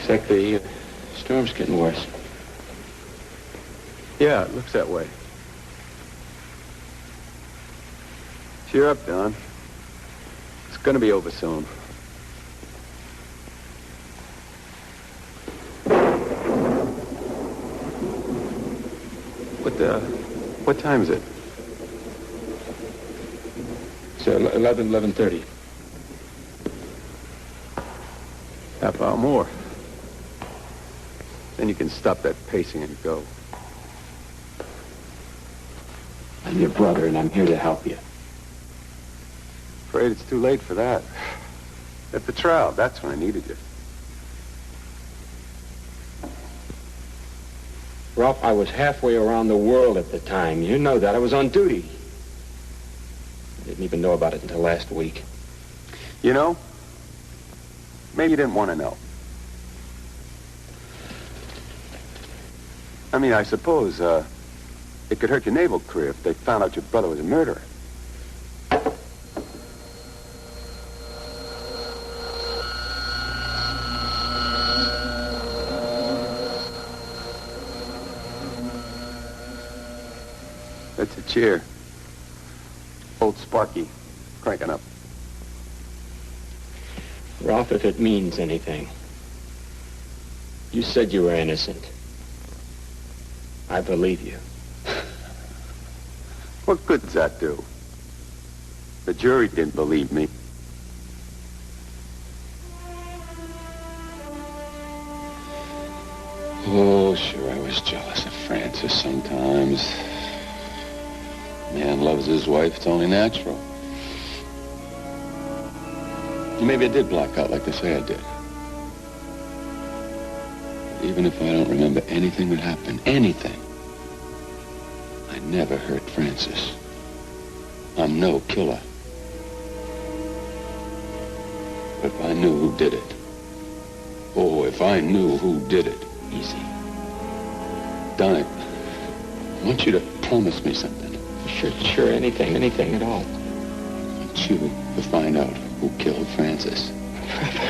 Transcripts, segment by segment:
Looks like the storm's getting worse. Yeah, it looks that way. Cheer up, Don. It's gonna be over soon. What time is it? It's 11:30. Half hour more. Then you can stop that pacing and go. I'm your brother, and I'm here to help you. Afraid it's too late for that. At the trial, that's when I needed you. Ralph, I was halfway around the world at the time. You know that. I was on duty. I didn't even know about it until last week. You know, maybe you didn't want to know. I mean, I suppose, it could hurt your naval career if they found out your brother was a murderer. That's a cheer. Old Sparky, cranking up. Ralph, if it means anything, you said you were innocent. I believe you. What good does that do? The jury didn't believe me. Oh, sure, I was jealous of Francis sometimes. Man loves his wife, it's only natural. Maybe I did black out like they say I did. Even if I don't remember anything that happened, anything, I never hurt Francis. I'm no killer. But if I knew who did it, oh, if I knew who did it. Easy. Don, I want you to promise me something. Sure, anything at all. I want you to find out who killed Francis.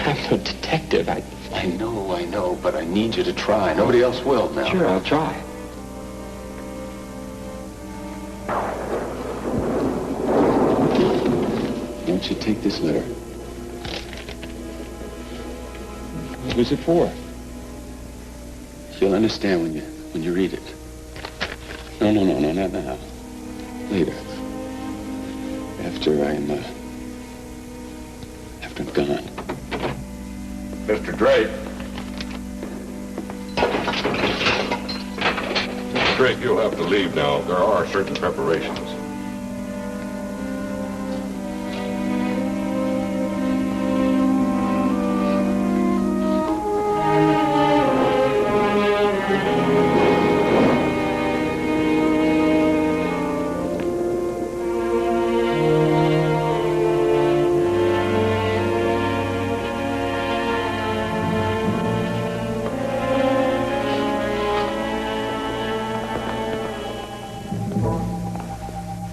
I'm no detective. I know, but I need you to try. Nobody else will now. Sure, I'll try. Why don't you take this letter? Who's it for? You'll understand when you read it. No, not now. Later. After I'm gone. Mr. Drake. Mr. Drake, you'll have to leave now. There are certain preparations.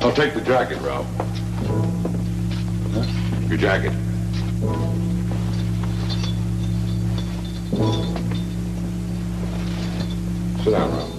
I'll take the jacket, Ralph. Huh? Your jacket. Sit down, Ralph.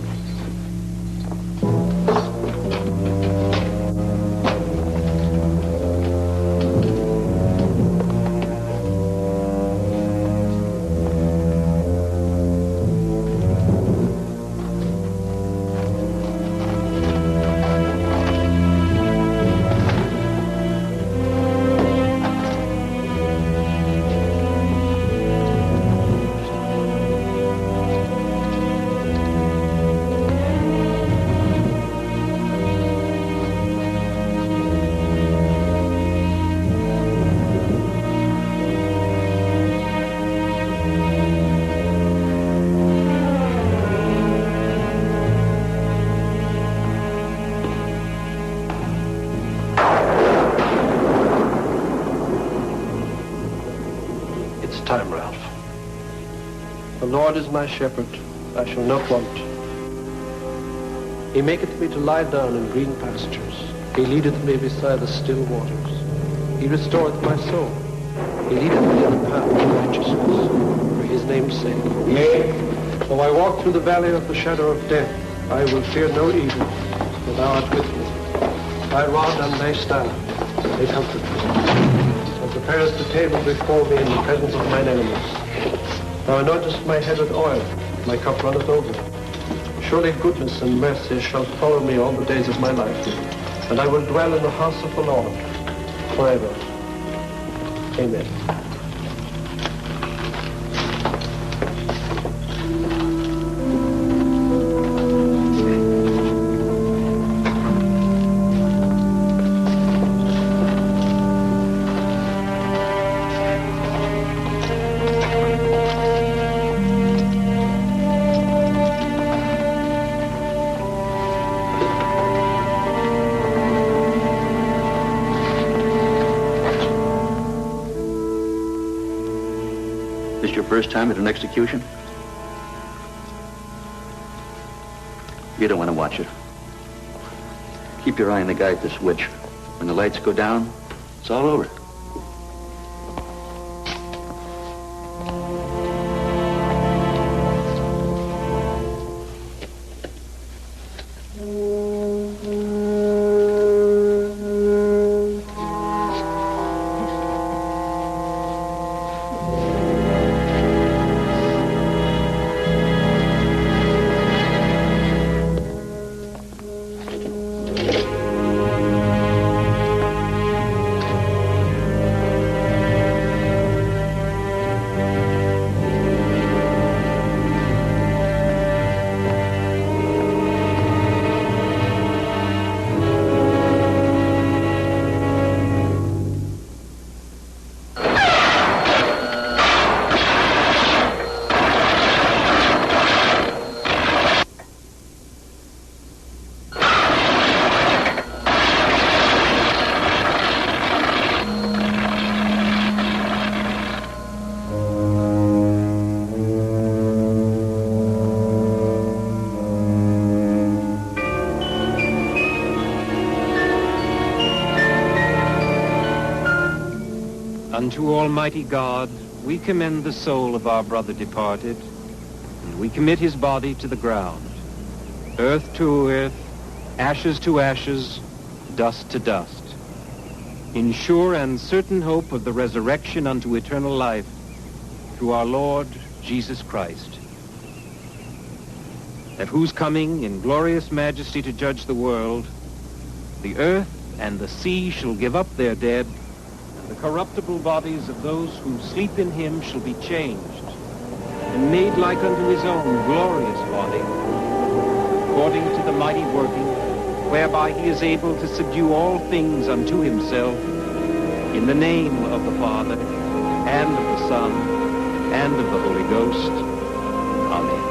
Time, Ralph. The Lord is my shepherd, I shall not want. He maketh me to lie down in green pastures. He leadeth me beside the still waters. He restoreth my soul. He leadeth me in the path of righteousness, for his name's sake. Yea, though I walk through the valley of the shadow of death, I will fear no evil, for thou art with me. Thy rod and thy staff, they comfort me. Preparest the table before me in the presence of mine enemies. Thou anointest my head with oil, my cup runneth over. Surely goodness and mercy shall follow me all the days of my life, and I will dwell in the house of the Lord forever. Amen. First time at an execution? You don't want to watch it. Keep your eye on the guy at the switch. When the lights go down, it's all over. Unto Almighty God, we commend the soul of our brother departed, and we commit his body to the ground, earth to earth, ashes to ashes, dust to dust, in sure and certain hope of the resurrection unto eternal life, through our Lord Jesus Christ, at whose coming in glorious majesty to judge the world, the earth and the sea shall give up their dead, the corruptible bodies of those who sleep in him shall be changed, and made like unto his own glorious body, according to the mighty working, whereby he is able to subdue all things unto himself, in the name of the Father, and of the Son, and of the Holy Ghost. Amen.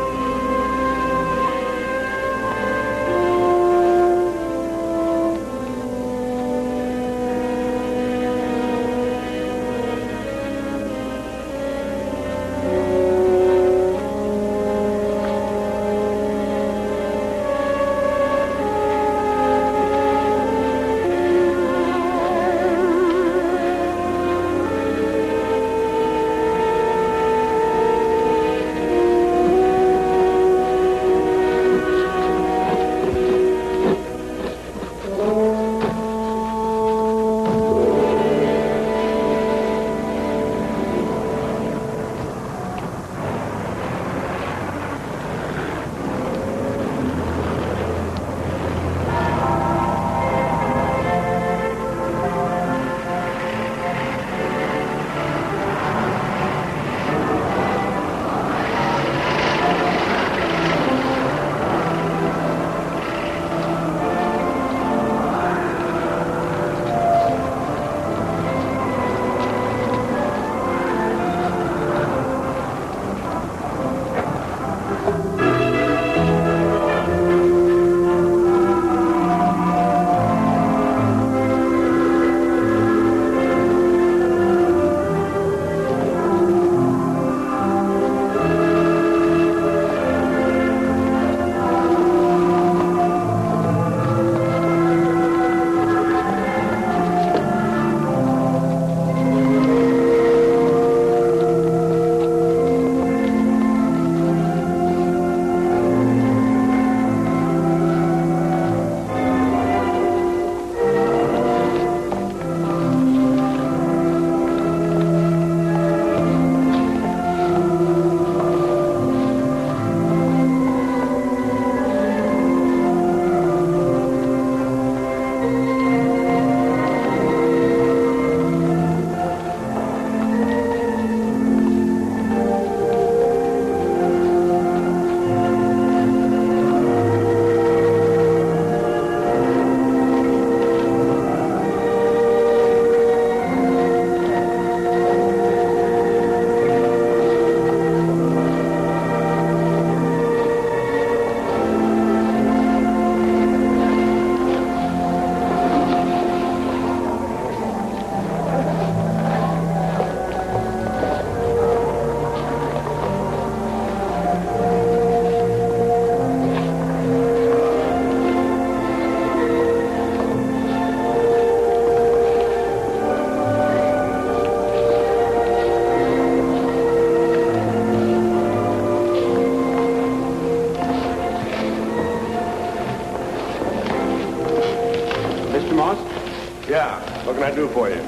Yeah, what can I do for you?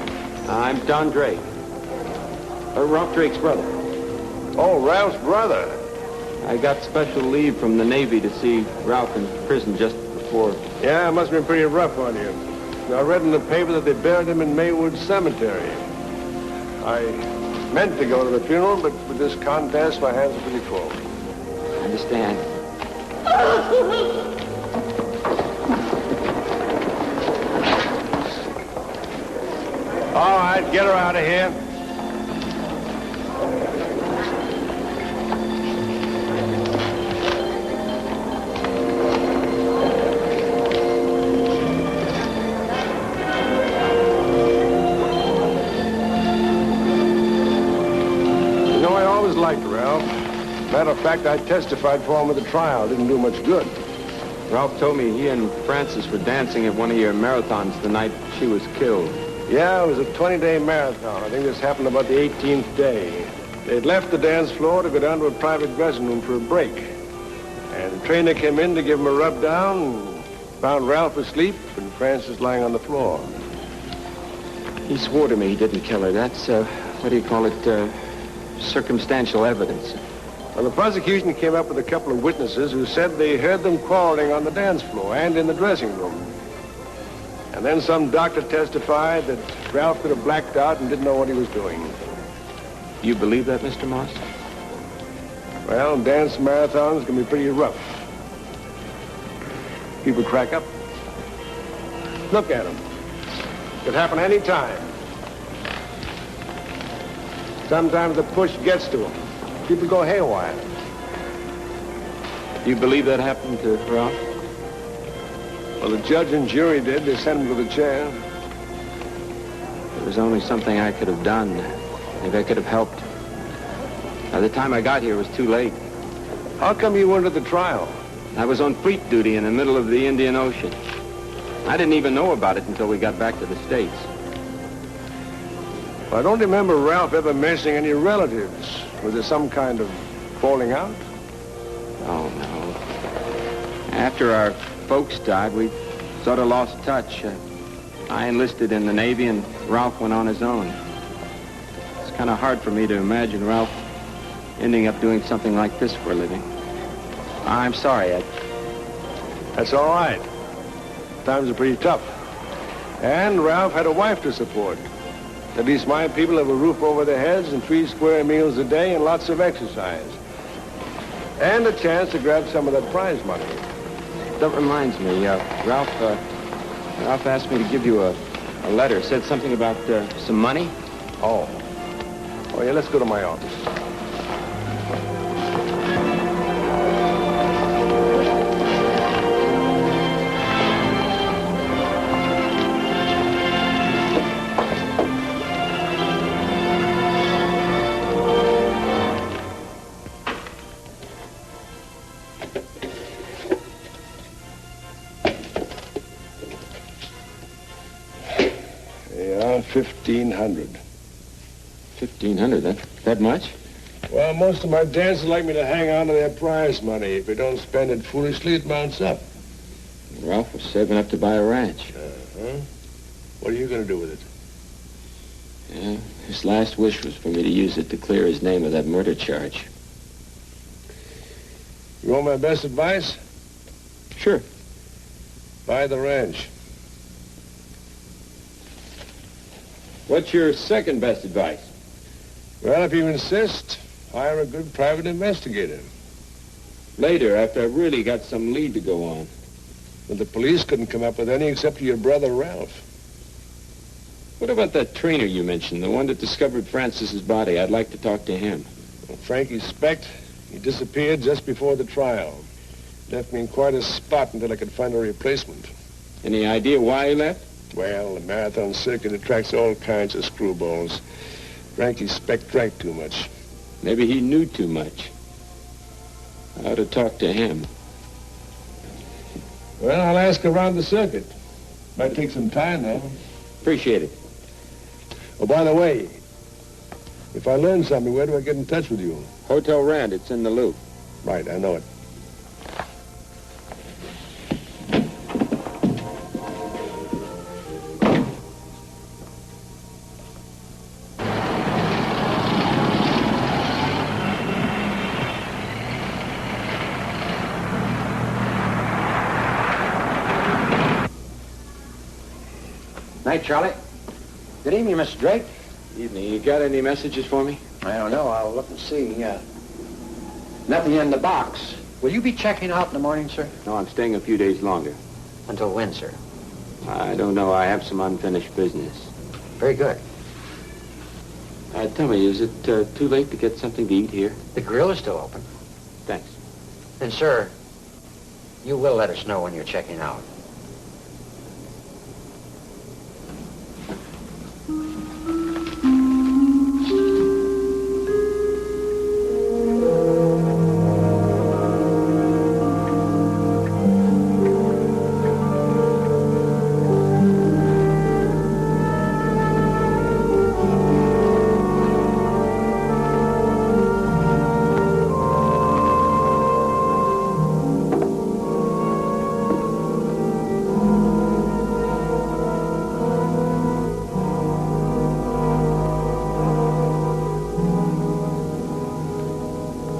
I'm Don Drake. Ralph Drake's brother. Oh, Ralph's brother. I got special leave from the Navy to see Ralph in prison just before. Yeah, it must have been pretty rough on you. I read in the paper that they buried him in Maywood Cemetery. I meant to go to the funeral, but with this contest, my hands are pretty full. I understand. All right, get her out of here. You know, I always liked Ralph. Matter of fact, I testified for him at the trial. Didn't do much good. Ralph told me he and Frances were dancing at one of your marathons the night she was killed. Yeah, it was a 20-day marathon. I think this happened about the 18th day. They'd left the dance floor to go down to a private dressing room for a break. And the trainer came in to give him a rub down and found Ralph asleep and Frances lying on the floor. He swore to me he didn't kill her. That's, what do you call it, circumstantial evidence. Well, the prosecution came up with a couple of witnesses who said they heard them quarreling on the dance floor and in the dressing room. And then some doctor testified that Ralph could have blacked out and didn't know what he was doing. You believe that, Mr. Moss? Well, dance marathons can be pretty rough. People crack up. Look at them. Could happen any time. Sometimes the push gets to them. People go haywire. You believe that happened to Ralph? Well, the judge and jury did. They sent him to the chair. There was only something I could have done. Maybe I could have helped. By the time I got here, it was too late. How come you weren't at the trial? I was on fleet duty in the middle of the Indian Ocean. I didn't even know about it until we got back to the States. I don't remember Ralph ever mentioning any relatives. Was there some kind of falling out? Oh, no. After our folks died, we sort of lost touch. I enlisted in the Navy, and Ralph went on his own. It's kind of hard for me to imagine Ralph ending up doing something like this for a living. I'm sorry, Ed. That's all right. Times are pretty tough. And Ralph had a wife to support. At least my people have a roof over their heads and 3 square meals a day and lots of exercise. And a chance to grab some of that prize money. That reminds me, Ralph asked me to give you a letter. Said something about some money. Oh, yeah, let's go to my office. Yeah, 1,500. 1,500, that much? Well, most of my dancers like me to hang on to their prize money. If they don't spend it foolishly, it mounts up. Ralph was saving up to buy a ranch. Uh-huh. What are you going to do with it? Yeah, his last wish was for me to use it to clear his name of that murder charge. You want my best advice? Sure. Buy the ranch. What's your second best advice? Well, if you insist, hire a good private investigator. Later, after I've really got some lead to go on. But the police couldn't come up with any except your brother, Ralph. What about that trainer you mentioned, the one that discovered Frances's body? I'd like to talk to him. Well, Frankie Specht, he disappeared just before the trial. Left me in quite a spot until I could find a replacement. Any idea why he left? Well, the marathon circuit attracts all kinds of screwballs. Frankie Specht drank too much. Maybe he knew too much. I ought to talk to him. Well, I'll ask around the circuit. Might take some time, though. Appreciate it. Oh, by the way, if I learn something, where do I get in touch with you? Hotel Rand, it's in the loop. Right, I know it. Night, Charlie. Good evening, Mr. Drake. Evening. You got any messages for me? I don't know. I'll look and see. Nothing in the box. Will you be checking out in the morning, sir? No, I'm staying a few days longer. Until when, sir? I don't know. I have some unfinished business. Very good. Tell me, is it too late to get something to eat here? The grill is still open. Thanks. And, sir, you will let us know when you're checking out.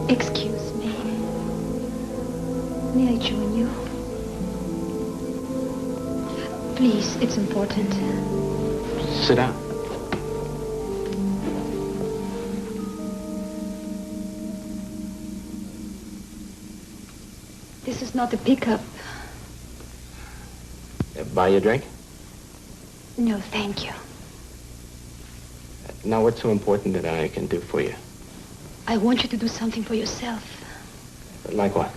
Excuse me. May I join you? Please, it's important. Sit down. This is not a pickup. Buy you a drink? No, thank you. Now, what's so important that I can do for you? I want you to do something for yourself. Like what?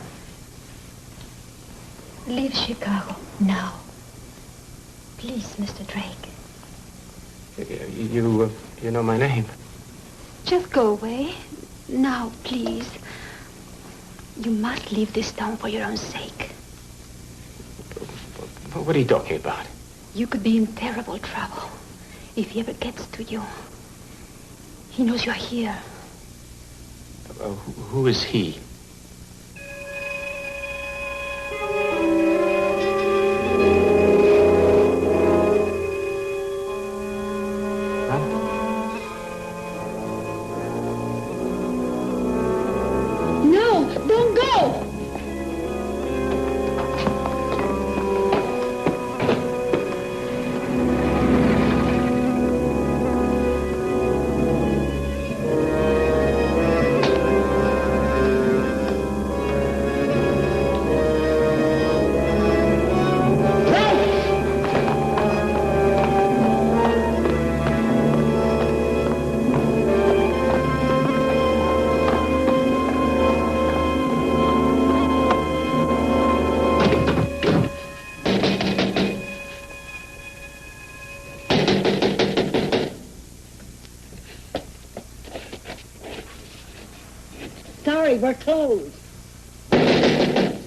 Leave Chicago now. Please, Mr. Drake. You know my name. Just go away. Now, please. You must leave this town for your own sake. What are you talking about? You could be in terrible trouble if he ever gets to you. He knows you're here. Who is he? No, don't go! Sorry, we're closed. I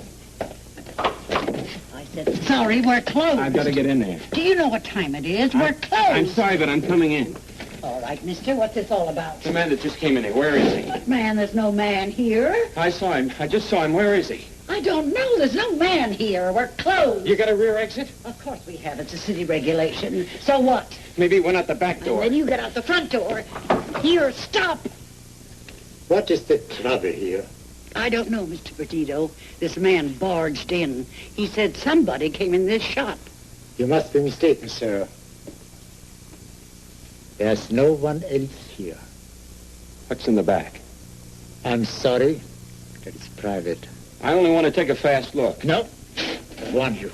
said, sorry, we're closed. I've got to get in there. Do you know what time it is? We're closed. I'm sorry, but I'm coming in. All right, mister, what's this all about? The man that just came in here, where is he? What man? There's no man here. I saw him. I just saw him. Where is he? I don't know. There's no man here. We're closed. You got a rear exit? Of course we have. It's a city regulation. So what? Maybe it went out the back door. And then you get out the front door. Here, stop. What is the trouble here? I don't know, Mr. Perdido. This man barged in. He said somebody came in this shop. You must be mistaken, sir. There's no one else here. What's in the back? I'm sorry. That is private. I only want to take a fast look. No. I warn you.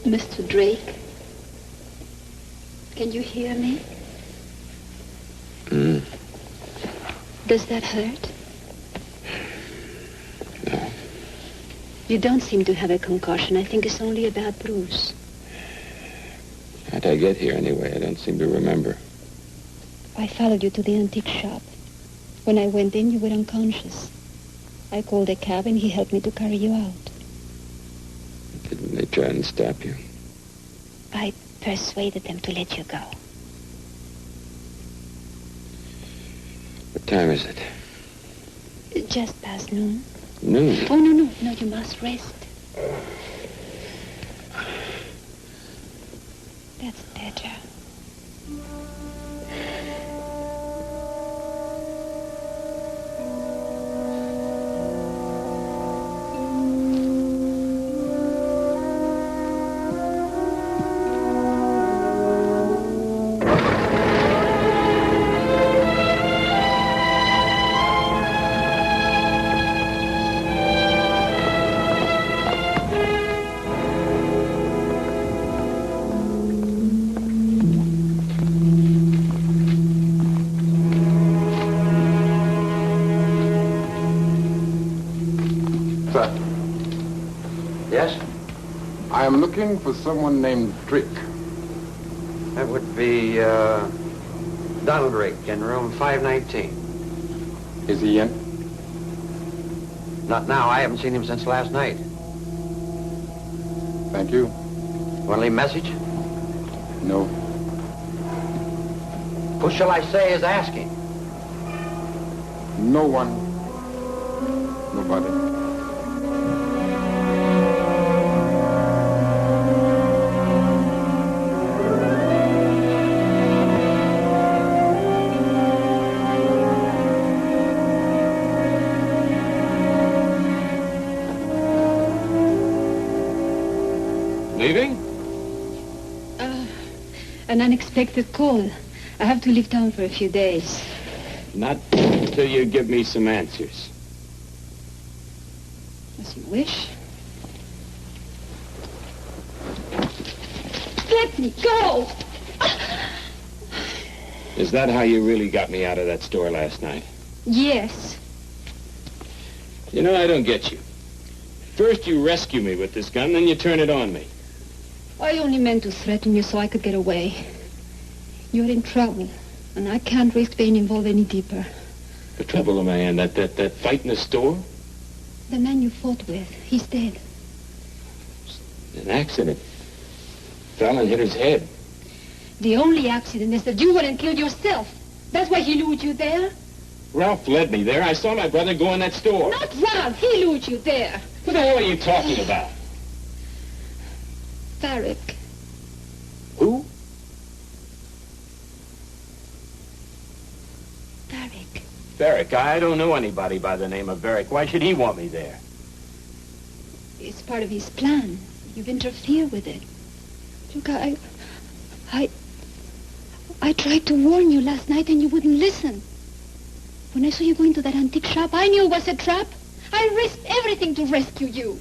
Mr. Drake, can you hear me? Does that hurt? No. You don't seem to have a concussion. I think it's only a bad bruise. How'd I get here anyway? I don't seem to remember. I followed you to the antique shop. When I went in, you were unconscious. I called a cab and he helped me to carry you out. Didn't they try and stop you? I persuaded them to let you go. What time is it? Just past noon. Noon? Oh, no, you must rest. That's better. I am looking for someone named Drake. That would be, Donald Drake in room 519. Is he in? Not now. I haven't seen him since last night. Thank you. Want to leave a message? No. Who shall I say is asking? No one. Nobody. Leaving? An unexpected call. I have to leave town for a few days. Not until you give me some answers. As you wish. Let me go! Is that how you really got me out of that store last night? Yes. You know, I don't get you. First you rescue me with this gun, then you turn it on me. I only meant to threaten you so I could get away. You're in trouble, and I can't risk being involved any deeper. The trouble am I in? That fight in the store? The man you fought with, he's dead. An accident. Fell and hit his head. The only accident is that you went and killed yourself. That's why he lured you there. Ralph led me there. I saw my brother go in that store. Not Ralph. He lured you there. What the hell are you talking about? Varick. Who? Varick. Varick. I don't know anybody by the name of Varick. Why should he want me there? It's part of his plan. You've interfered with it. Look, I tried to warn you last night and you wouldn't listen. When I saw you go into that antique shop, I knew it was a trap. I risked everything to rescue you.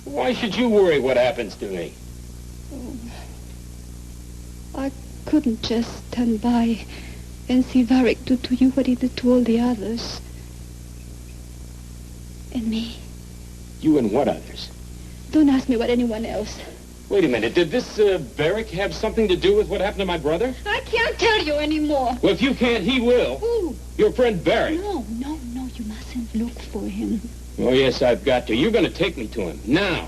Why should you worry what happens to me? Oh, I couldn't just stand by and see Varick do to you what he did to all the others. And me. You and what others? Don't ask me about anyone else. Wait a minute. Did this Varick have something to do with what happened to my brother? I can't tell you anymore. Well, if you can't, he will. Who? Your friend Varick. No, you mustn't look for him. Oh, yes, I've got to. You're going to take me to him. Now.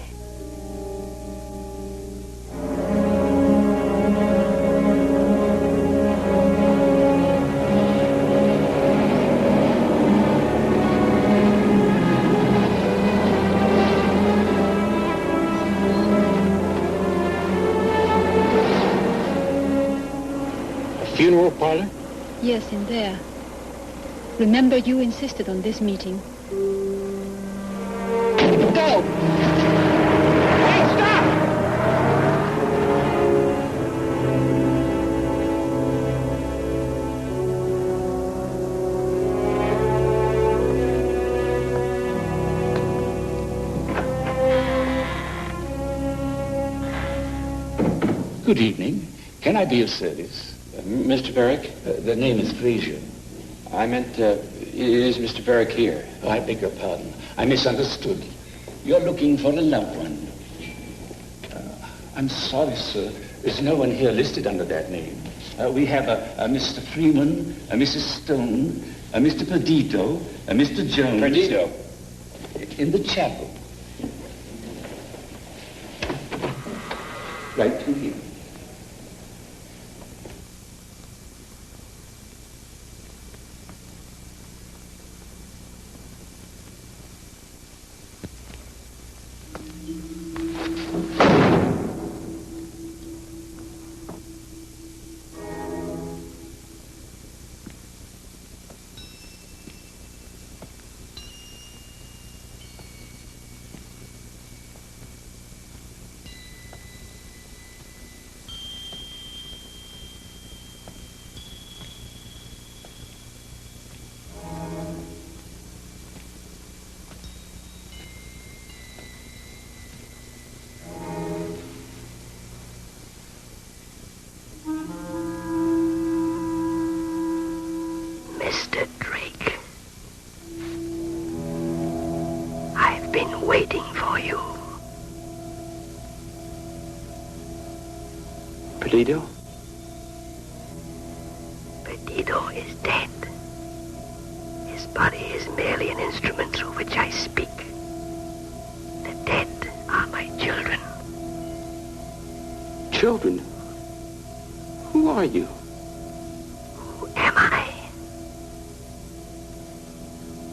Funeral parlor? Yes, in there. Remember, you insisted on this meeting. Go! Hey, stop! Good evening. Can I be of service? Mr. Varick? The name is Frazier. I meant, is Mr. Varick here? Oh, I beg your pardon. I misunderstood. You're looking for a loved one. I'm sorry, sir. There's no one here listed under that name. We have a Mr. Freeman, a Mrs. Stone, a Mr. Perdido, a Mr. Jones. Perdido? In the chapel. Right to him. Mr. Drake, I've been waiting for you. Perdido? Perdido is dead. His body is merely an instrument through which I speak. The dead are my children. Children? Who are you? Who am I?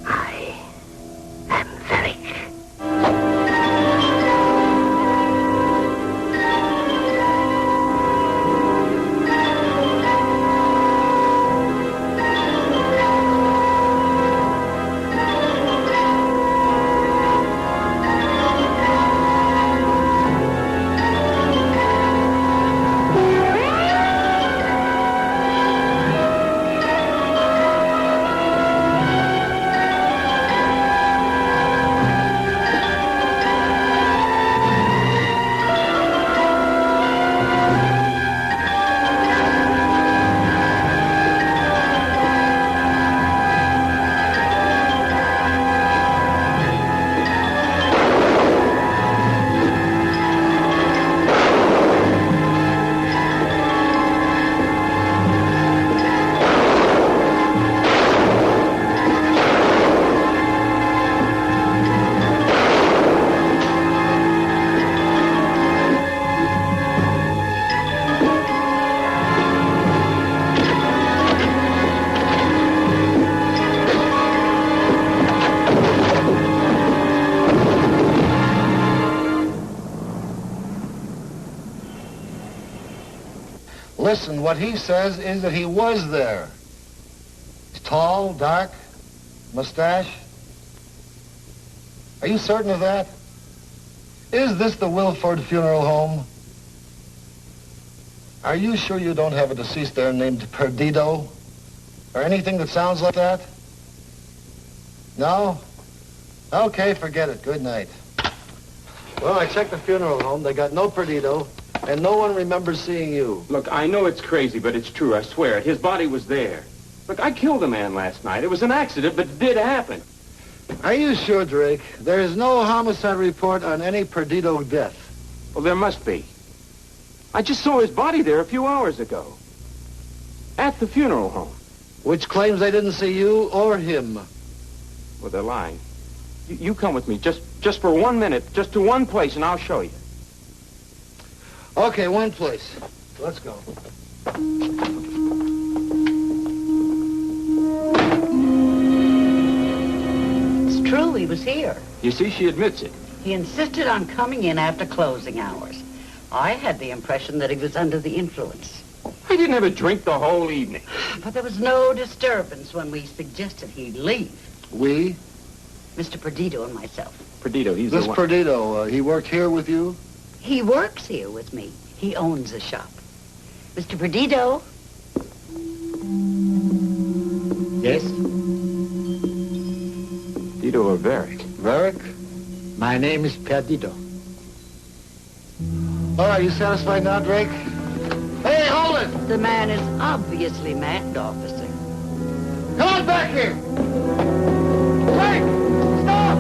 I am Varick. Listen, what he says is that he was there. He's tall, dark, mustache. Are you certain of that? Is this the Wilford Funeral Home? Are you sure you don't have a deceased there named Perdido? Or anything that sounds like that? No? Okay, forget it. Good night. Well, I checked the funeral home. They got no Perdido, and no one remembers seeing you. Look, I know it's crazy, but it's true. I swear it. His body was there. Look, I killed a man last night. It was an accident, but it did happen. Are you sure, Drake? There is no homicide report on any Perdido death. Well, there must be. I just saw his body there a few hours ago. At the funeral home. Which claims they didn't see you or him. Well, they're lying. You come with me, just for 1 minute, just to one place, and I'll show you. Okay, one place. Let's go. It's true, he was here. You see, she admits it. He insisted on coming in after closing hours. I had the impression that he was under the influence. I didn't have a drink the whole evening. But there was no disturbance when we suggested he'd leave. We? Mr. Perdido and myself. Perdido, he's this the one. Perdido, he worked here with you? He works here with me. He owns a shop. Mr. Perdido? Yes? Perdido or Varick? Varick? My name is Perdido. All right, you satisfied now, Drake? doing? The man is obviously mad, officer. Come on back here! Frank! Stop!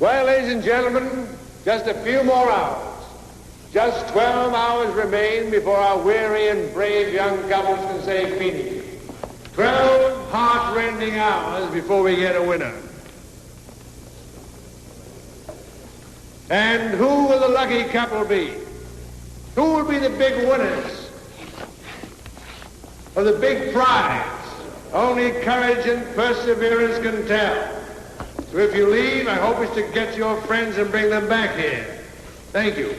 Well, ladies and gentlemen, just a few more hours. Just 12 hours remain before our weary and brave young couples can say fini. 12 heart-rending hours before we get a winner. And who will the lucky couple be? Who will be the big winners of the big prize? Only courage and perseverance can tell. So if you leave, I hope it's to get your friends and bring them back here. Thank you.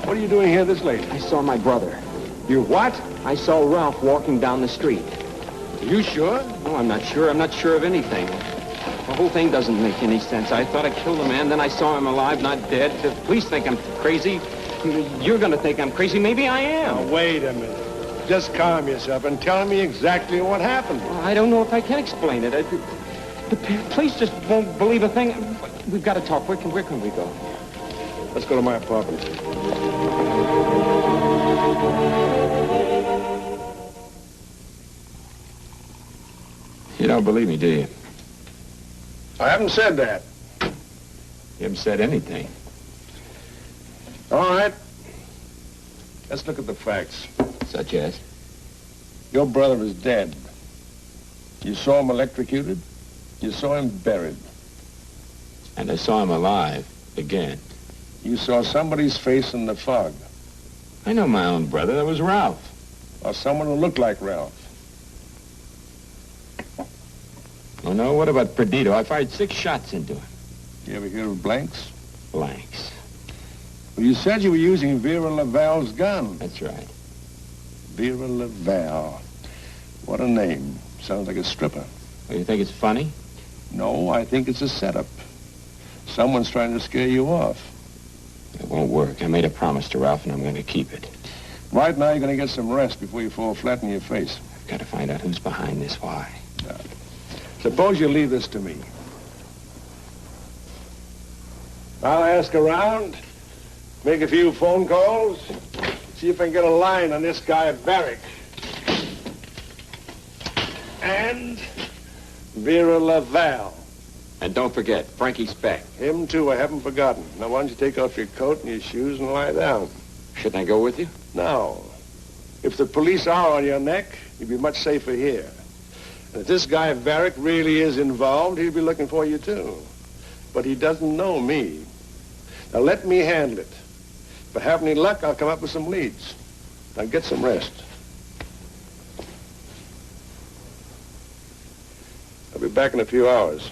What are you doing here this late? I saw my brother. You what? I saw Ralph walking down the street. Are you sure? No, I'm not sure. I'm not sure of anything. The whole thing doesn't make any sense. I thought I killed the man, then I saw him alive, not dead. The police think I'm crazy. You're going to think I'm crazy. Maybe I am. Now, wait a minute. Just calm yourself and tell me exactly what happened. Well, I don't know if I can explain it. The police just won't believe a thing. We've got to talk. Where can we go? Let's go to my apartment. You don't believe me, do you? I haven't said that. You haven't said anything. All right. Let's look at the facts. Such as? Your brother is dead. You saw him electrocuted. You saw him buried. And I saw him alive again. You saw somebody's face in the fog. I know my own brother. That was Ralph. Or someone who looked like Ralph. Oh, no? What about Perdido? I fired 6 shots into him. You ever hear of blanks? Blanks. Well, you said you were using Vera Laval's gun. That's right. Vera Laval. What a name. Sounds like a stripper. Well, you think it's funny? No, I think it's a setup. Someone's trying to scare you off. It won't work. I made a promise to Ralph, and I'm going to keep it. Right now, you're going to get some rest before you fall flat on your face. I've got to find out who's behind this. Why? Suppose you leave this to me. I'll ask around, make a few phone calls, see if I can get a line on this guy Barrick. And Vera Laval. And don't forget, Frankie Speck. Him, too, I haven't forgotten. Now, why don't you take off your coat and your shoes and lie down? Shouldn't I go with you? No. If the police are on your neck, you'd be much safer here. And if this guy Varick really is involved, he'll be looking for you, too. But he doesn't know me. Now, let me handle it. If I have any luck, I'll come up with some leads. Now, get some rest. I'll be back in a few hours.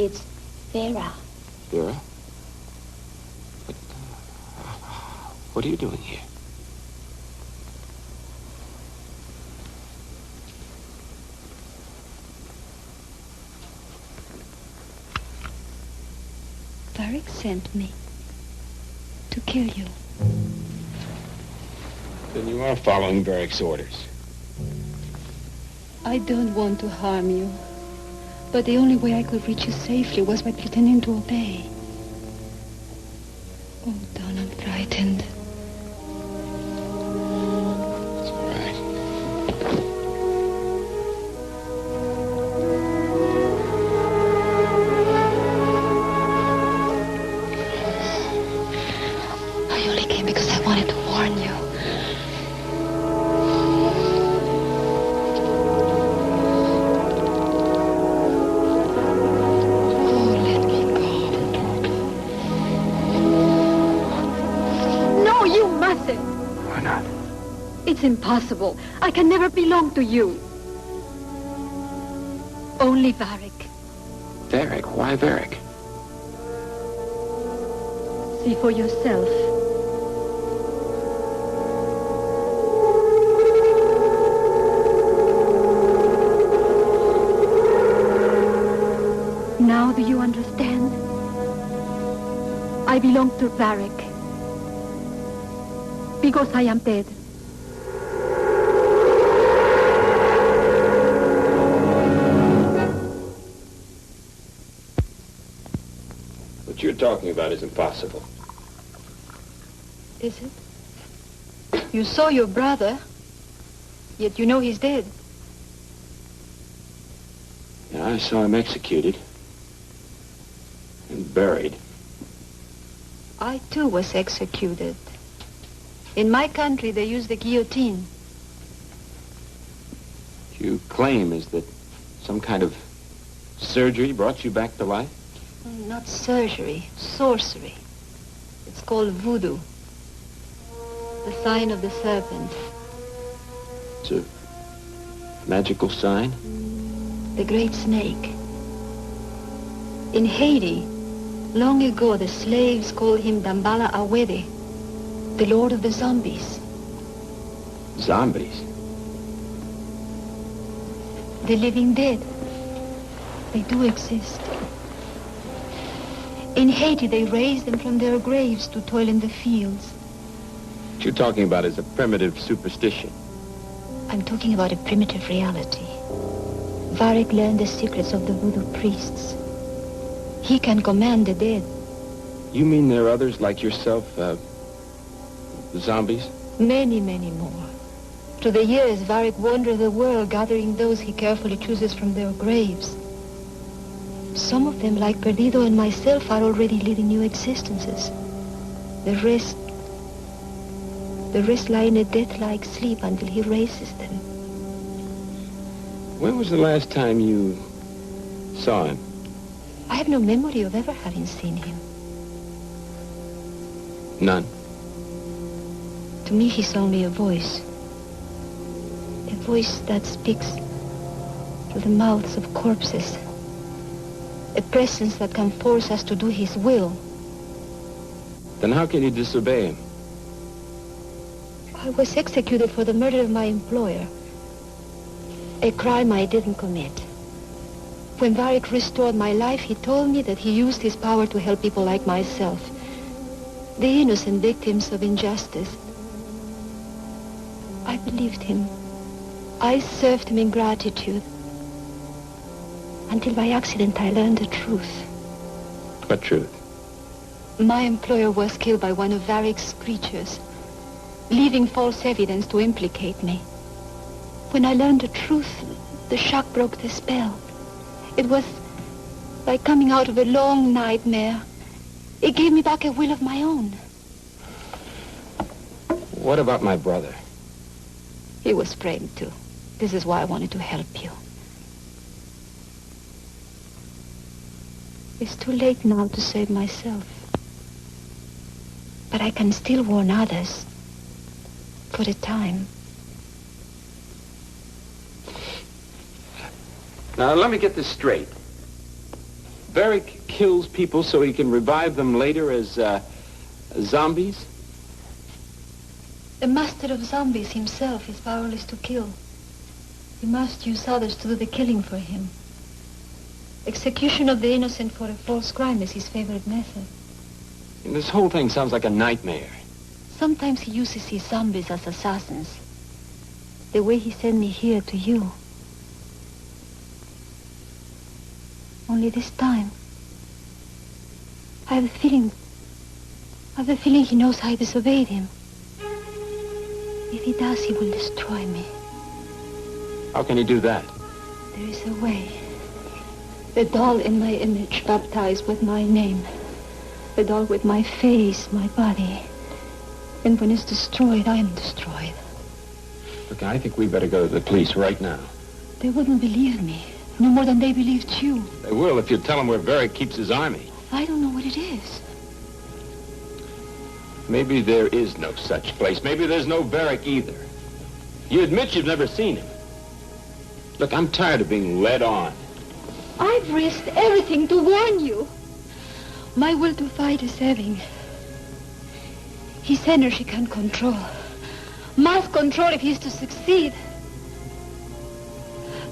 It's Vera. Vera? But, what are you doing here? Varric sent me to kill you. Then you are following Varric's orders. I don't want to harm you, but the only way I could reach you safely was by pretending to obey. Oh, Don, I'm frightened. It's all right. I only came because I wanted to warn you. It's impossible. I can never belong to you. Only Varric. Varric? Why Varric? See for yourself. Now do you understand? I belong to Varric. Because I am dead. What you're talking about is impossible. Is it? You saw your brother, yet you know he's dead. Yeah, I saw him executed and buried. I, too, was executed. In my country, they use the guillotine. You claim is that some kind of surgery brought you back to life? Not surgery, sorcery. It's called voodoo. The sign of the serpent. It's a magical sign? The great snake. In Haiti, long ago, the slaves called him Dambala Awede, the lord of the zombies. Zombies? The living dead. They do exist. In Haiti, they raise them from their graves to toil in the fields. What you're talking about is a primitive superstition. I'm talking about a primitive reality. Varric learned the secrets of the voodoo priests. He can command the dead. You mean there are others like yourself, zombies? Many, many more. Through the years, Varric wandered the world, gathering those he carefully chooses from their graves. Some of them, like Perdido and myself, are already leading new existences. The rest lie in a death-like sleep until he raises them. When was the last time you saw him? I have no memory of ever having seen him. None. To me, he's only a voice. A voice that speaks through the mouths of corpses. A presence that can force us to do his will. Then how can you disobey him? I was executed for the murder of my employer. A crime I didn't commit. When Varric restored my life, he told me that he used his power to help people like myself. The innocent victims of injustice. I believed him. I served him in gratitude. Until by accident I learned the truth. What truth? My employer was killed by one of Varric's creatures, leaving false evidence to implicate me. When I learned the truth, the shock broke the spell. It was like coming out of a long nightmare. It gave me back a will of my own. What about my brother? He was framed too. This is why I wanted to help you. It's too late now to save myself. But I can still warn others. For a time. Now, let me get this straight. Varick kills people so he can revive them later as zombies? The master of zombies himself is powerless to kill. He must use others to do the killing for him. Execution of the innocent for a false crime is his favorite method. And this whole thing sounds like a nightmare. Sometimes he uses his zombies as assassins. The way he sent me here to you. Only this time, I have a feeling he knows I disobeyed him. If he does, he will destroy me. How can he do that? There is a way. The doll in my image, baptized with my name. The doll with my face, my body. And when it's destroyed, I am destroyed. Look, I think we better go to the police right now. They wouldn't believe me. No more than they believed you. They will if you tell them where Varick keeps his army. I don't know what it is. Maybe there is no such place. Maybe there's no Varick either. You admit you've never seen him. Look, I'm tired of being led on. I've risked everything to warn you. My will to fight is ebbing. His energy can't control. Must control if he's to succeed.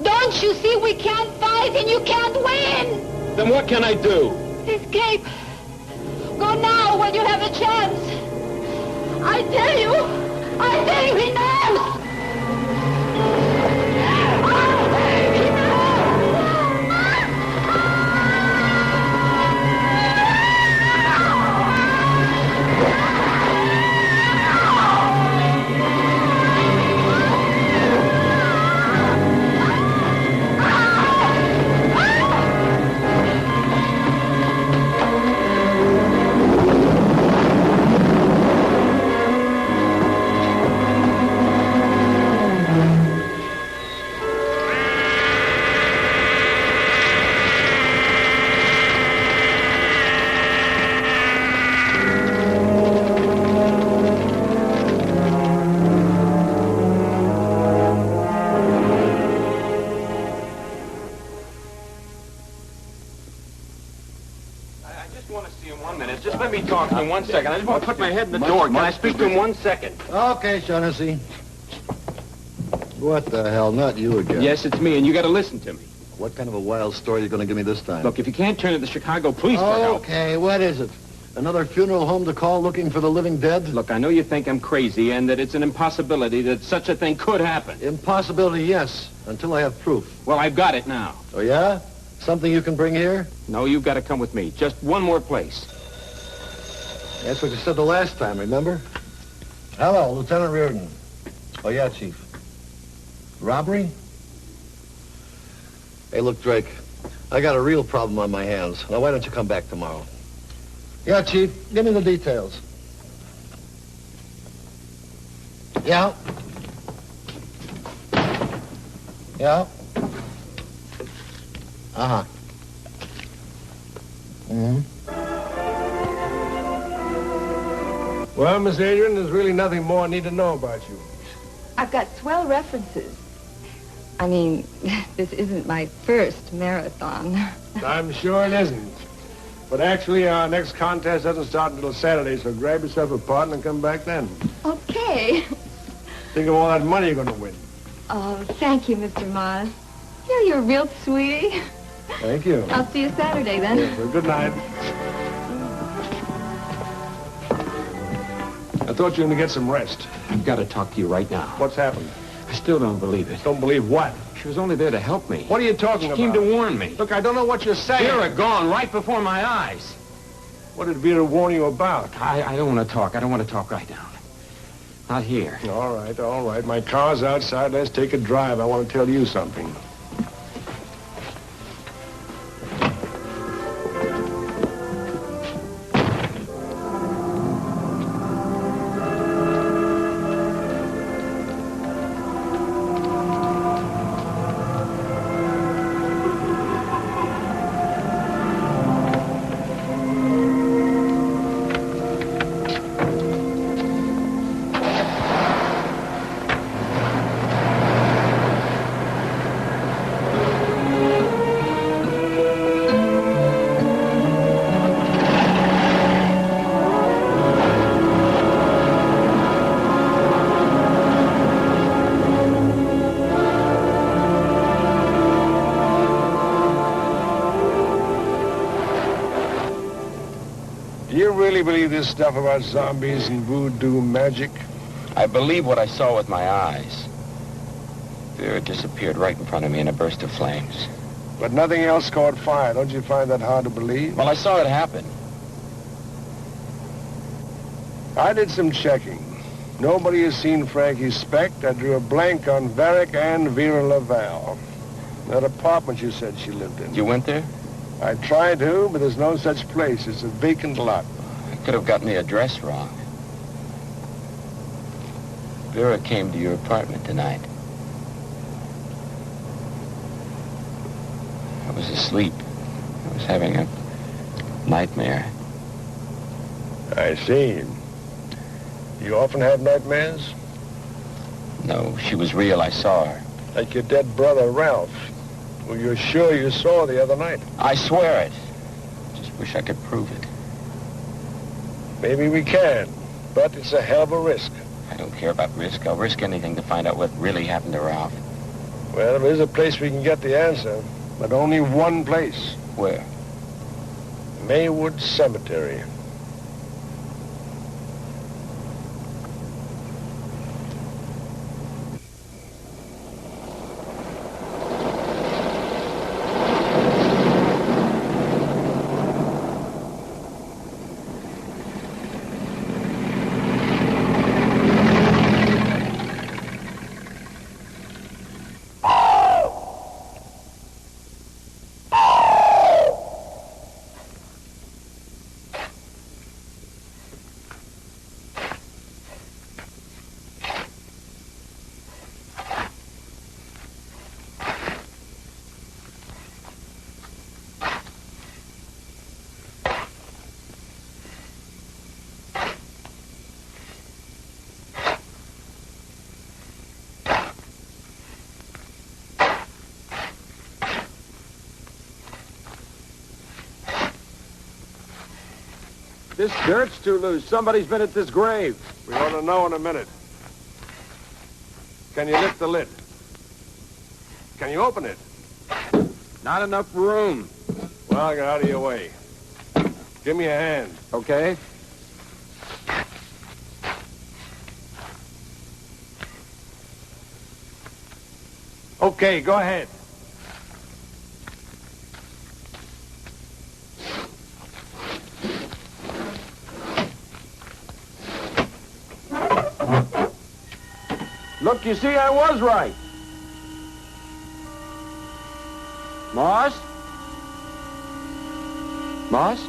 Don't you see we can't fight and you can't win? Then what can I do? Escape. Go now when you have a chance. I tell you he knows. Talk to him 1 second. I just want to put my head in the door. Can I speak to him 1 second? Okay, Shaughnessy. What the hell? Not you again. Yes, it's me, and you got to listen to me. What kind of a wild story are you going to give me this time? Look, if you can't turn to the Chicago police for help... Okay, what is it? Another funeral home to call looking for the living dead? Look, I know you think I'm crazy and that it's an impossibility that such a thing could happen. Impossibility, yes, until I have proof. Well, I've got it now. Oh, yeah? Something you can bring here? No, you've got to come with me. Just one more place. That's what you said the last time, remember? Hello, Lieutenant Reardon. Oh, yeah, Chief. Robbery? Hey, look, Drake, I got a real problem on my hands. Now, why don't you come back tomorrow? Yeah, Chief, give me the details. Yeah? Yeah? Uh-huh. Mm-hmm. Well, Miss Adrian, there's really nothing more I need to know about you. I've got swell references. I mean, this isn't my first marathon. I'm sure it isn't. But actually, our next contest doesn't start until Saturday, so grab yourself a partner and come back then. Okay. Think of all that money you're going to win. Oh, thank you, Mr. Moss. Yeah, you're a real sweetie. Thank you. I'll see you Saturday, then. Yeah, well, good night. I thought you were going to get some rest. I've got to talk to you right now. What's happened? I still don't believe it. Don't believe what? She was only there to help me. What are you talking about? She came to warn me. Look, I don't know what you're saying. Vera gone right before my eyes. What did Vera warn you about? I don't want to talk. I don't want to talk right now. Not here. All right, all right. My car's outside. Let's take a drive. I want to tell you something. really believe this stuff about zombies and voodoo magic? I believe what I saw with my eyes. Vera disappeared right in front of me in a burst of flames. But nothing else caught fire. Don't you find that hard to believe? Well, I saw it happen. I did some checking. Nobody has seen Frankie Specht. I drew a blank on Varick and Vera Laval. That apartment you said she lived in. You went there? I tried to, but there's no such place. It's a vacant lot. I could have gotten the address wrong. Vera came to your apartment tonight. I was asleep. I was having a nightmare. I see. You often have nightmares? No, she was real. I saw her. Like your dead brother, Ralph, who you're sure you saw the other night. I swear it. Just wish I could prove it. Maybe we can, but it's a hell of a risk. I don't care about risk. I'll risk anything to find out what really happened to Ralph. Well, there is a place we can get the answer, but only one place. Where? Maywood Cemetery. This dirt's too loose. Somebody's been at this grave. We ought to know in a minute. Can you lift the lid? Can you open it? Not enough room. Well, get out of your way. Give me a hand. Okay. Okay, go ahead. Look, you see, I was right. Moss? Moss?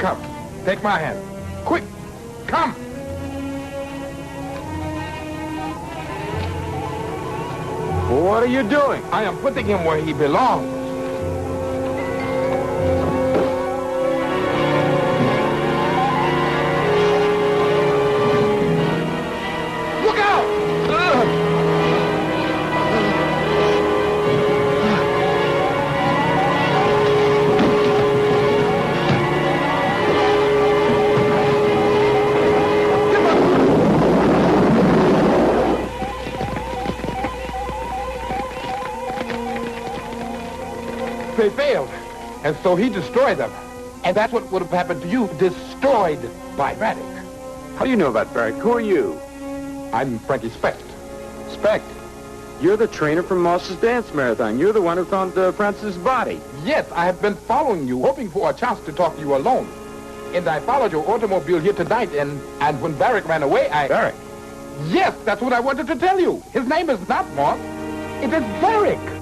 Come, take my hand. Quick, come. What are you doing? I am putting him where he belongs. Look out! They failed, and so he destroyed them. And that's what would have happened to you, destroyed by Varick. How do you know about Varick? Who are you? I'm Frankie Specht. Specht? You're the trainer from Moss's dance marathon. You're the one who found Francis' body. Yes, I have been following you, hoping for a chance to talk to you alone. And I followed your automobile here tonight, and when Varick ran away, Varick? Yes, that's what I wanted to tell you. His name is not Moss. It is Varick.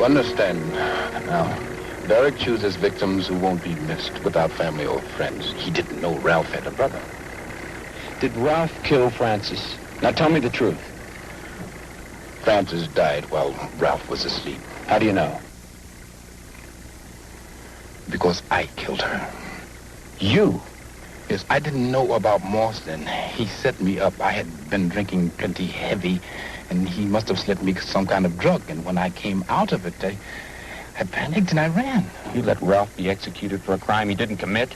Understand now. Varick chooses victims who won't be missed without family or friends. He didn't know Ralph had a brother. Did Ralph kill Francis? Now tell me the truth. Francis died while Ralph was asleep. How do you know? Because I killed her. You? Yes, I didn't know about Moss then. He set me up. I had been drinking plenty heavy, and he must have slipped me some kind of drug. And when I came out of it, I panicked and I ran. You let Ralph be executed for a crime he didn't commit?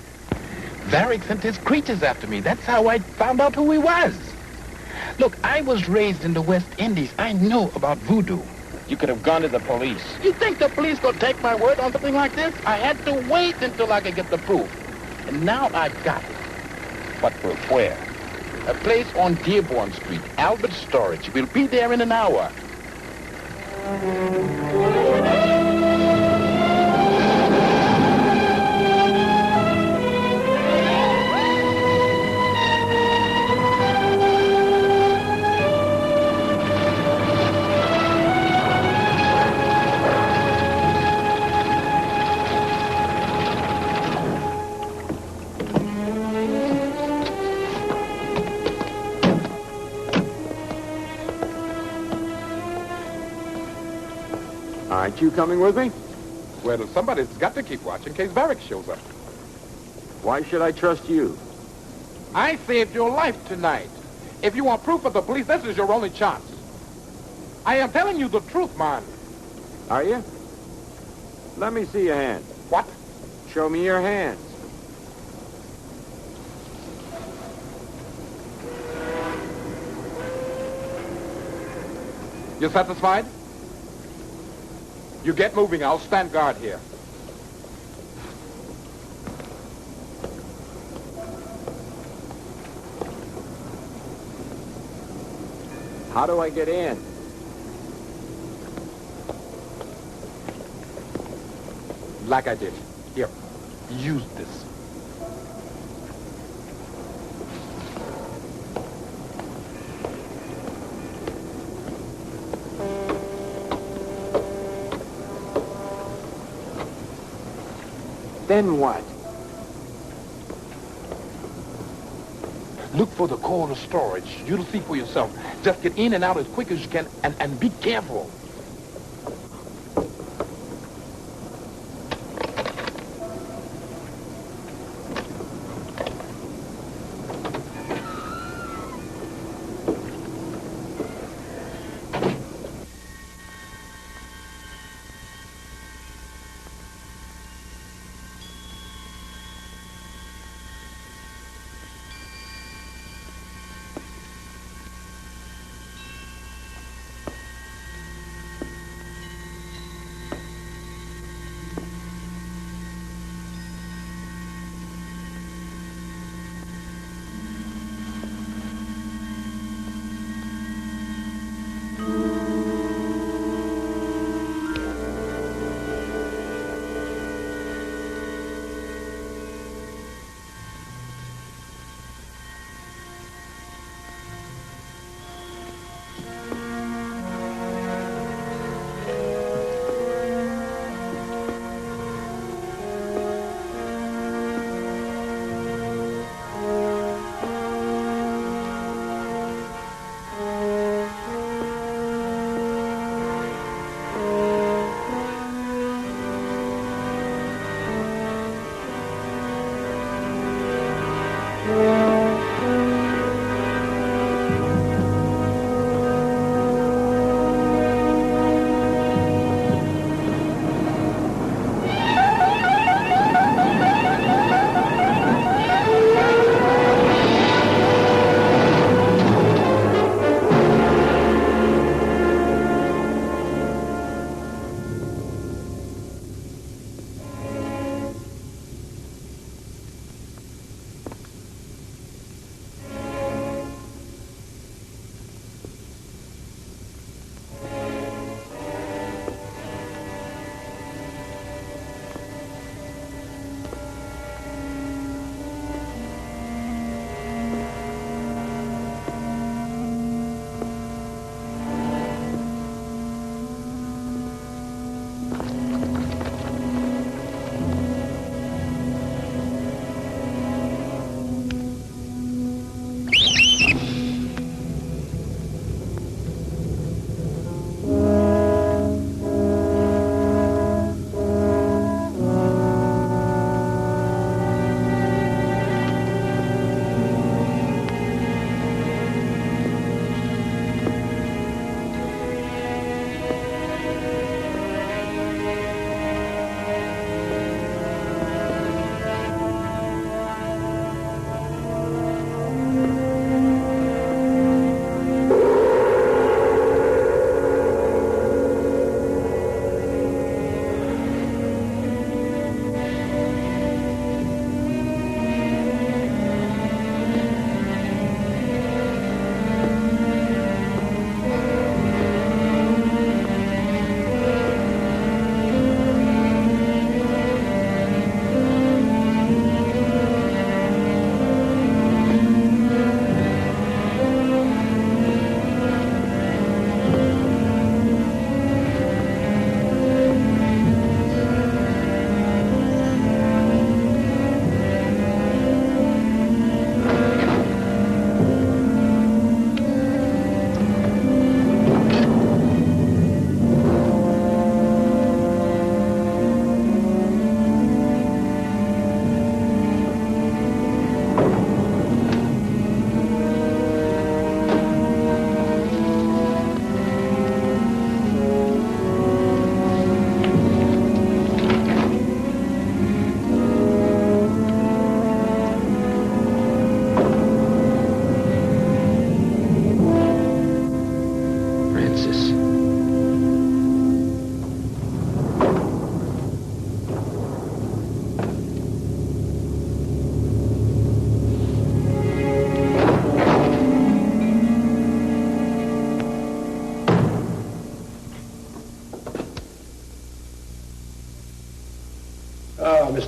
Varick sent his creatures after me. That's how I found out who he was. Look, I was raised in the West Indies. I know about voodoo. You could have gone to the police. You think the police gonna take my word on something like this? I had to wait until I could get the proof. And now I've got it. What proof? Where? A place on Dearborn Street, Albert Storage. We'll be there in an hour. Aren't you coming with me? Well, somebody's got to keep watch in case Varick shows up. Why should I trust you? I saved your life tonight. If you want proof of the police, this is your only chance. I am telling you the truth, man. Are you? Let me see your hands. What? Show me your hands. You satisfied? You get moving. I'll stand guard here. How do I get in? Like I did. Here. Use this. Then what? Look for the cold storage. You'll see for yourself. Just get in and out as quick as you can, and be careful.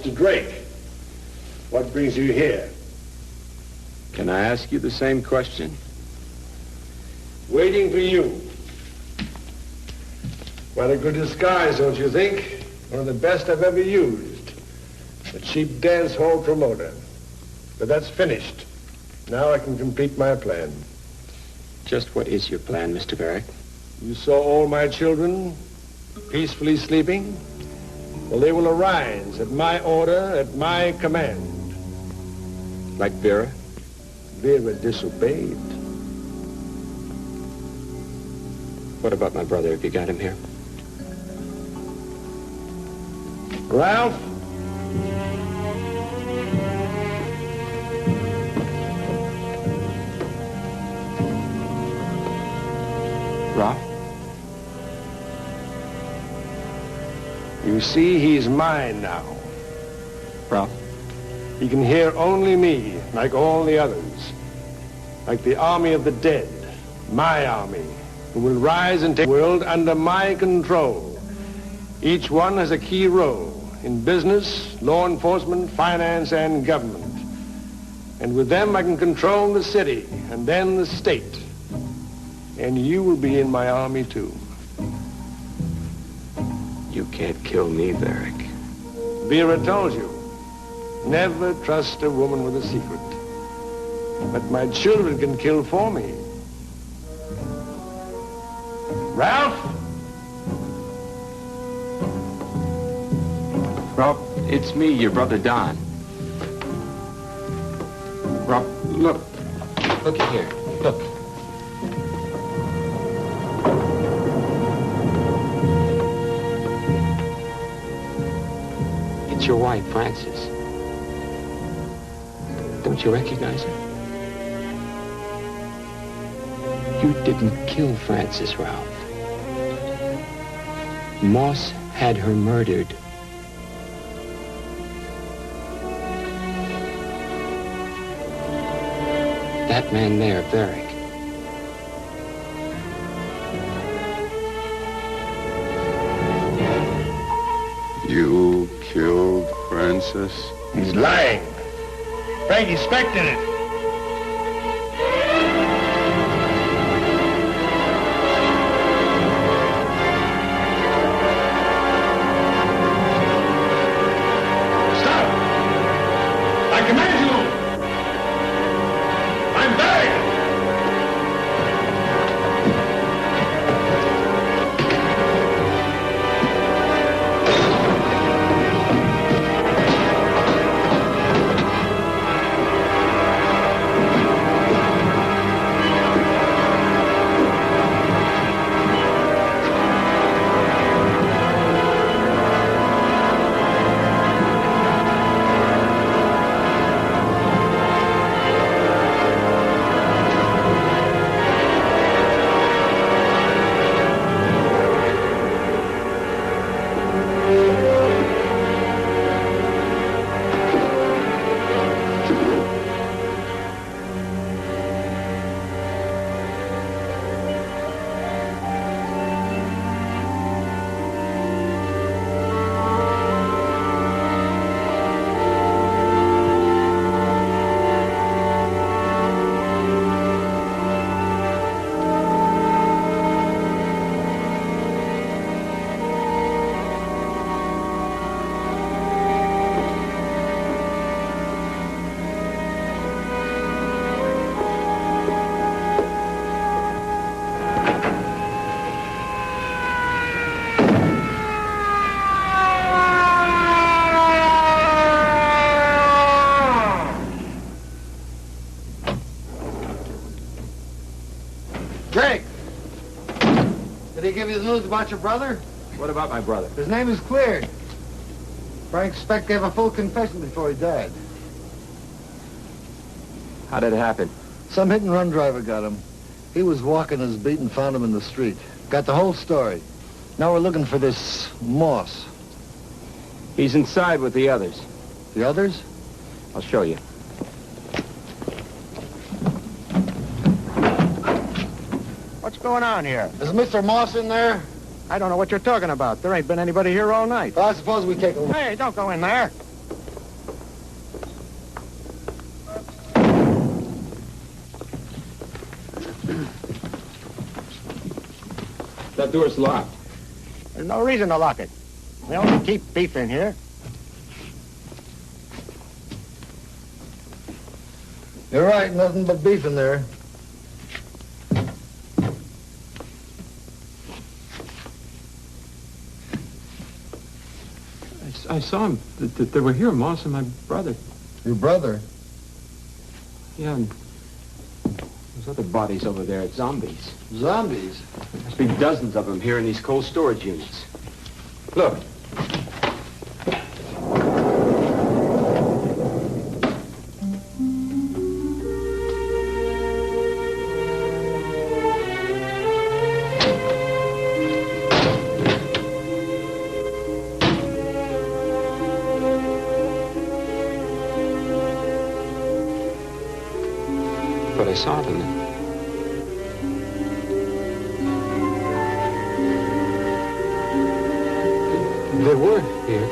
Mr. Drake, what brings you here? Can I ask you the same question? Waiting for you. Quite a good disguise, don't you think? One of the best I've ever used. A cheap dance hall promoter. But that's finished. Now I can complete my plan. Just what is your plan, Mr. Varick? You saw all my children peacefully sleeping? Well, they will arise at my order, at my command. Like Vera? Vera disobeyed. What about my brother? Have you got him here? Ralph? Ralph? You see, he's mine now. Ralph? He can hear only me, like all the others. Like the army of the dead, my army, who will rise and take the world under my control. Each one has a key role in business, law enforcement, finance, and government. And with them, I can control the city and then the state. And you will be in my army, too. You can't kill me, Varick. Vera told you, never trust a woman with a secret. But my children can kill for me. Ralph? Ralph, it's me, your brother Don. Ralph, look. Looky here. Look. It's your wife, Frances. Don't you recognize her? You didn't kill Frances, Ralph. Moss had her murdered. That man there, Varick. You killed Frances? He's lying. Frank expected it. Stop! I command you! I'm Varick! Jake! Did he give you the news about your brother? What about my brother? His name is cleared. Frank Speck gave a full confession before he died. How did it happen? Some hit-and-run driver got him. He was walking his beat and found him in the street. Got the whole story. Now we're looking for this Moss. He's inside with the others. The others? I'll show you. What's going on here? Is Mr. Moss in there? I don't know what you're talking about. There ain't been anybody here all night. Well, I suppose we take a look. Hey, don't go in there. That door's locked. There's no reason to lock it. We only keep beef in here. You're right, nothing but beef in there. I saw him. They were here, Moss and my brother. Your brother? Yeah, and those other bodies over there, zombies. Zombies? Must be dozens of them here in these cold storage units. Look. But I saw them. They were here.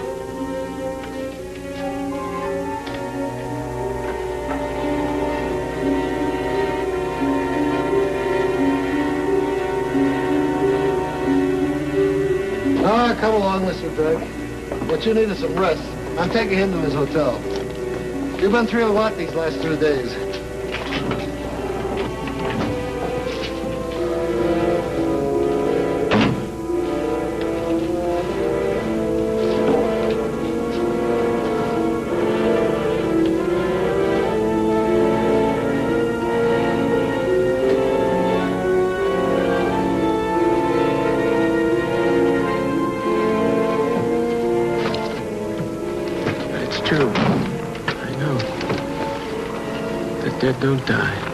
Ah, come along, Mr. Drake. What you need is some rest. I'm taking him to his hotel. You've been through a lot these last 2 days. True. I know. The dead don't die.